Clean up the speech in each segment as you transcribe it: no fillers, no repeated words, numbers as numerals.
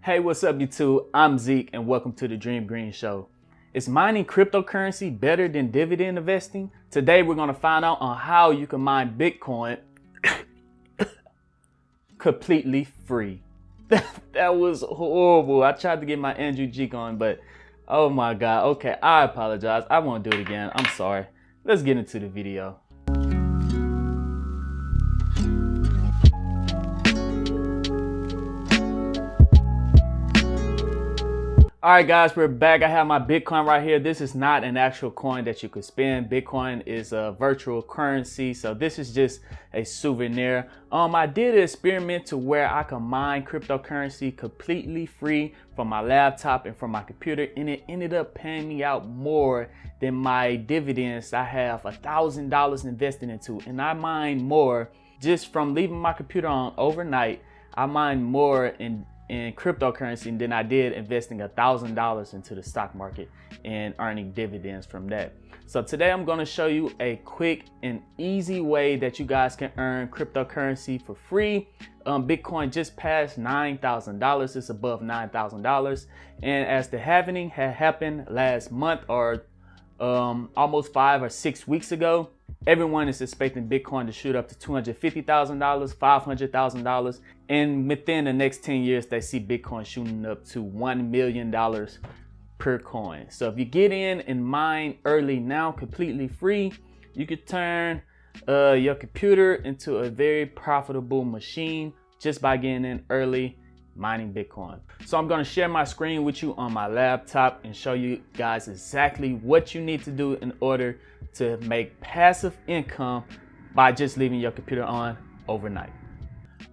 Hey, what's up YouTube? I'm Zeke and welcome to the Dream Green Show. Is mining cryptocurrency better than dividend investing? Today we're going to find out on how you can mine Bitcoin completely free. That was horrible. I tried to get my Andrew G on, but oh my God. Okay, I apologize. I won't do it again. I'm sorry. Let's get into the video. All right, guys, we're back. I have my Bitcoin right here. This is not an actual coin that you could spend. Bitcoin is a virtual currency, so this is just a souvenir. I did an experiment to where I can mine cryptocurrency completely free from my laptop and from my computer, and it ended up paying me out more than my dividends I have $1,000 invested into, and I mine more just from leaving my computer on overnight. I mine more in cryptocurrency than I did investing $1,000 into the stock market and earning dividends from that. So today I'm going to show you a quick and easy way that you guys can earn cryptocurrency for free. Bitcoin just passed $9,000. It's above $9,000, and as the halving had happened last month or almost 5 or 6 weeks ago, everyone is expecting Bitcoin to shoot up to $250,000, $500,000, and within the next 10 years, they see Bitcoin shooting up to $1 million per coin. So if you get in and mine early now, completely free, you could turn your computer into a very profitable machine just by getting in early mining Bitcoin. So I'm going to share my screen with you on my laptop and show you guys exactly what you need to do in order to make passive income by just leaving your computer on overnight.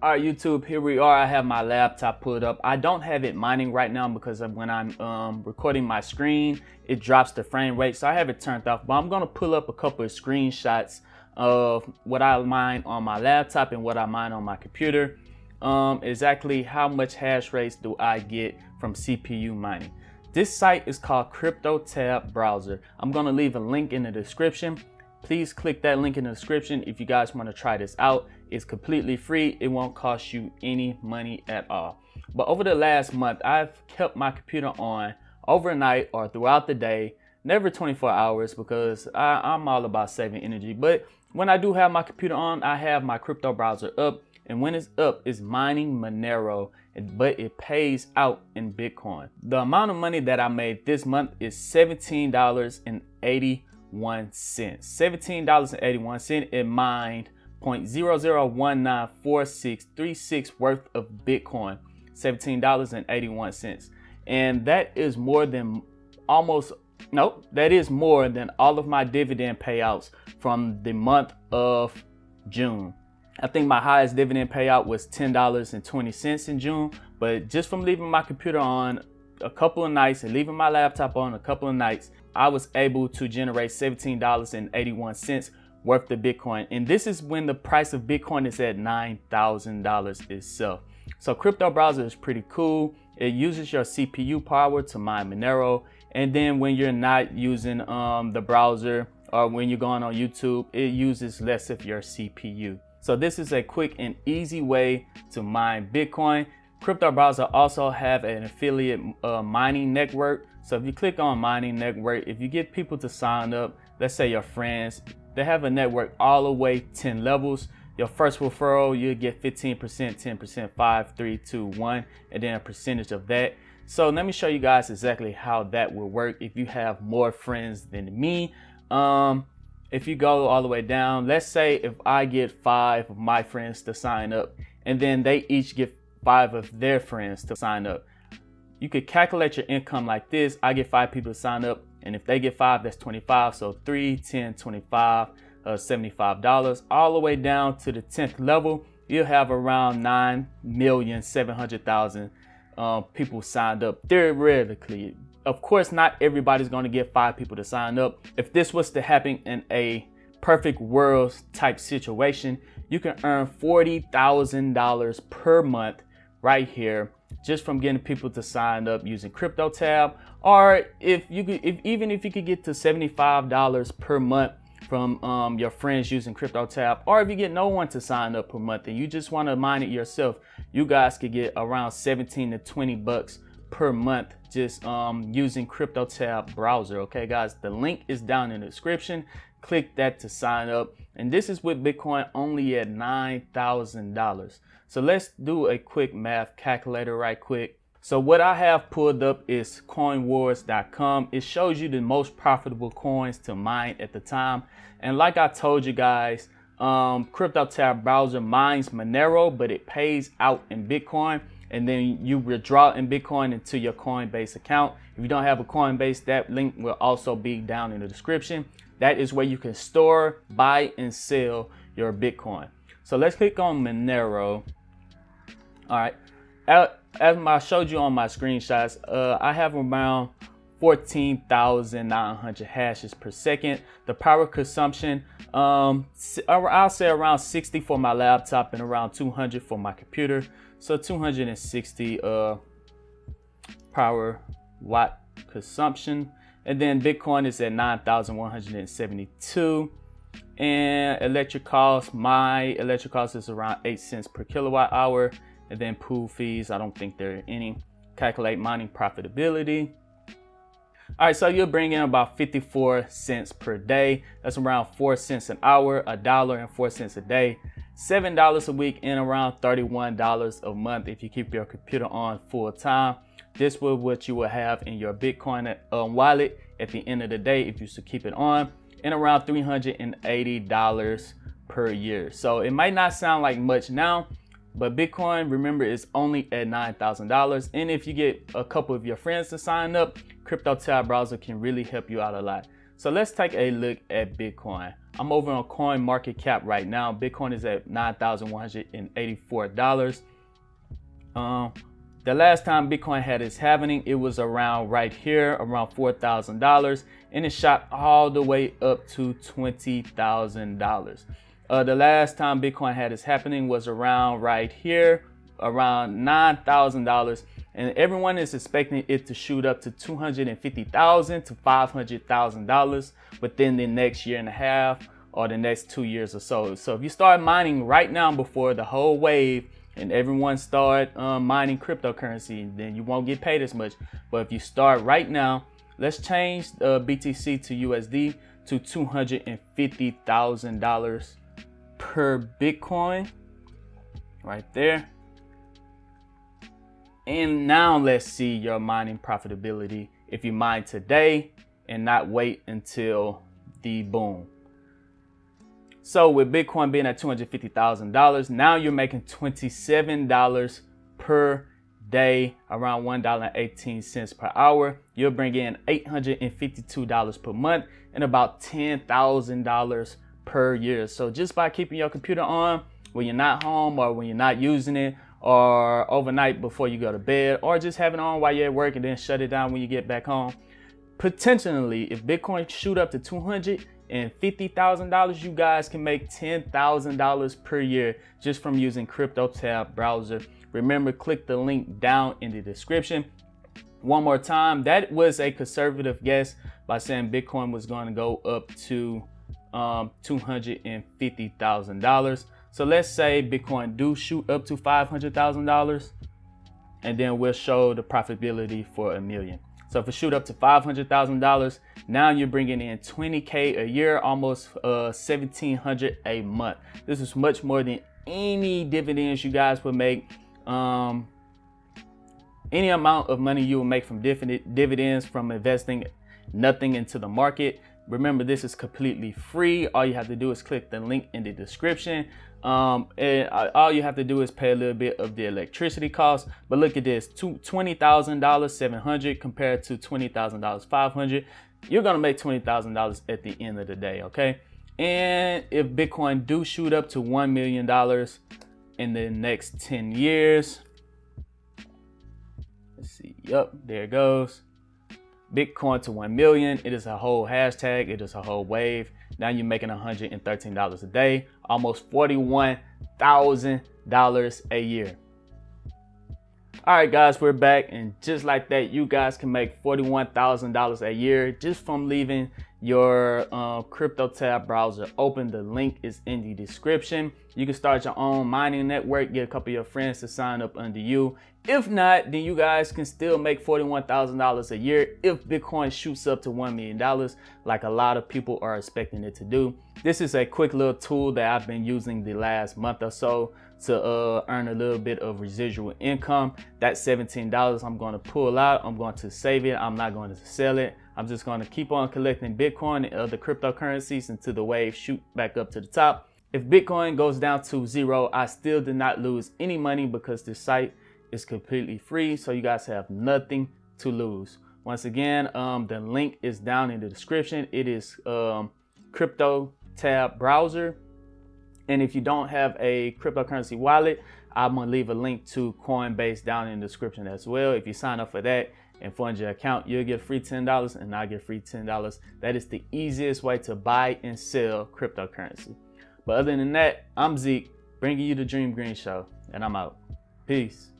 All right, YouTube, here we are. I have my laptop pulled up. I don't have it mining right now because when I'm recording my screen, it drops the frame rate. So I have it turned off, but I'm going to pull up a couple of screenshots of what I mine on my laptop and what I mine on my computer. Exactly how much hash rates do I get from CPU mining. This site is called CryptoTab browser. I'm going to leave a link in the description. Please click that link in the description if you guys want to try this out. It's completely free. It won't cost you any money at all. But over the last month, I've kept my computer on overnight or throughout the day, never 24 hours because I'm all about saving energy. But when I do have my computer on, I have my crypto browser up. And when it's up, it's mining Monero, but it pays out in Bitcoin. The amount of money that I made this month is $17.81. $17.81. It mined 0.00194636 worth of Bitcoin. $17.81. And that is more than that is more than all of my dividend payouts from the month of June. I think my highest dividend payout was $10.20 in June, but just from leaving my computer on a couple of nights and leaving my laptop on a couple of nights, I was able to generate $17.81 worth of Bitcoin. And this is when the price of Bitcoin is at $9,000 itself. So crypto browser is pretty cool. It uses your CPU power to mine Monero. And then when you're not using the browser or when you're going on YouTube, it uses less of your CPU. So this is a quick and easy way to mine Bitcoin. Crypto browser also have an affiliate mining network. So if you click on mining network, if you get people to sign up, let's say your friends, they have a network all the way 10 levels. Your first referral, you'll get 15%, 10%, 5, 3, 2, 1, and then a percentage of that. So let me show you guys exactly how that will work if you have more friends than me. If you go all the way down, let's say if I get 5 of my friends to sign up and then they each get 5 of their friends to sign up, you could calculate your income like this. I get 5 people to sign up, and if they get 5, that's 25. So 3, 10, 25, $75. All the way down to the 10th level, you'll have around 9,700,000 people signed up theoretically. Of course, not everybody's going to get 5 people to sign up. If this was to happen in a perfect world type situation, you can earn $40,000 per month right here just from getting people to sign up using CryptoTab. Or even if you could get to $75 per month from your friends using CryptoTab, or if you get no one to sign up per month and you just want to mine it yourself, you guys could get around 17 to 20 bucks per month just using CryptoTab browser. Okay guys, the link is down in the description. Click that to sign up, and this is with Bitcoin only at $9,000. So let's do a quick math calculator right quick. So what I have pulled up is coinwars.com. It shows you the most profitable coins to mine at the time. And like I told you guys, CryptoTab browser mines Monero, but it pays out in Bitcoin, and then you withdraw in Bitcoin into your Coinbase account. If you don't have a Coinbase, that link will also be down in the description. That is where you can store, buy, and sell your Bitcoin. So let's click on Monero. All right. As I showed you on my screenshots, I have around 14,900 hashes per second. The power consumption, I'll say around 60 for my laptop and around 200 for my computer. So 260 power watt consumption. And then Bitcoin is at 9,172. And electric cost, my electric cost is around 8 cents per kilowatt hour. And then pool fees, I don't think there are any. Calculate mining profitability. All right, so you'll bring in about 54 cents per day. That's around 4 cents an hour, $1.04 a day, $7 a week, and around $31 a month if you keep your computer on full time. This will what you will have in your Bitcoin wallet at the end of the day if you should keep it on, and around $380 per year. So it might not sound like much now, but Bitcoin, remember, is only at $9,000. And if you get a couple of your friends to sign up, CryptoTab browser can really help you out a lot. So let's take a look at Bitcoin. I'm over on CoinMarketCap right now. Bitcoin is at $9,184. The last time Bitcoin had its halving, it was around right here, around $4,000, and it shot all the way up to $20,000. The last time Bitcoin had its happening was around right here, around $9,000, and everyone is expecting it to shoot up to $250,000 to $500,000 within the next year and a half or the next 2 years or so. So if you start mining right now before the whole wave and everyone start mining cryptocurrency, then you won't get paid as much. But if you start right now, let's change BTC to USD to $250,000 per Bitcoin right there. And now let's see your mining profitability if you mine today and not wait until the boom. So with Bitcoin being at $250,000, now you're making $27 per day, around $1.18 per hour. You'll bring in $852 per month and about $10,000 per year. So just by keeping your computer on when you're not home or when you're not using it, or overnight before you go to bed, or just have it on while you're at work and then shut it down when you get back home, potentially if Bitcoin shoot up to $250,000, you guys can make $10,000 per year just from using CryptoTab browser. Remember, click the link down in the description. One more time, that was a conservative guess by saying Bitcoin was going to go up to $250,000. So let's say Bitcoin do shoot up to $500,000, and then we'll show the profitability for $1 million. So if it shoot up to $500,000, now you're bringing in $20K a year, almost $1,700 a month. This is much more than any dividends you guys would make. Any amount of money you will make from dividends from investing nothing into the market. Remember, this is completely free. All you have to do is click the link in the description. And all you have to do is pay a little bit of the electricity cost. But look at this, $20,000, $700 compared to $20,000, $500. You're gonna make $20,000 at the end of the day, okay? And if Bitcoin do shoot up to $1 million in the next 10 years, let's see, yep, there it goes. Bitcoin to 1 million, it is a whole hashtag, it is a whole wave. Now you're making $113 a day, almost $41,000 a year. All right, guys, we're back, and just like that, you guys can make $41,000 a year just from leaving your CryptoTab browser open. The link is in the description. You can start your own mining network, get a couple of your friends to sign up under you. If not, then you guys can still make $41,000 a year if Bitcoin shoots up to $1 million, like a lot of people are expecting it to do. This is a quick little tool that I've been using the last month or so to earn a little bit of residual income. That $17 I'm going to pull out. I'm going to save it. I'm not going to sell it. I'm just going to keep on collecting Bitcoin and other cryptocurrencies until the wave shoot back up to the top. If Bitcoin goes down to 0, I still did not lose any money because this site is completely free. So you guys have nothing to lose. Once again, the link is down in the description. It is CryptoTab browser. And if you don't have a cryptocurrency wallet, I'm gonna leave a link to Coinbase down in the description as well. If you sign up for that and fund your account, you'll get free $10 and I get free $10. That is the easiest way to buy and sell cryptocurrency. But other than that, I'm Zeke, bringing you the Dream Green Show, and I'm out. Peace.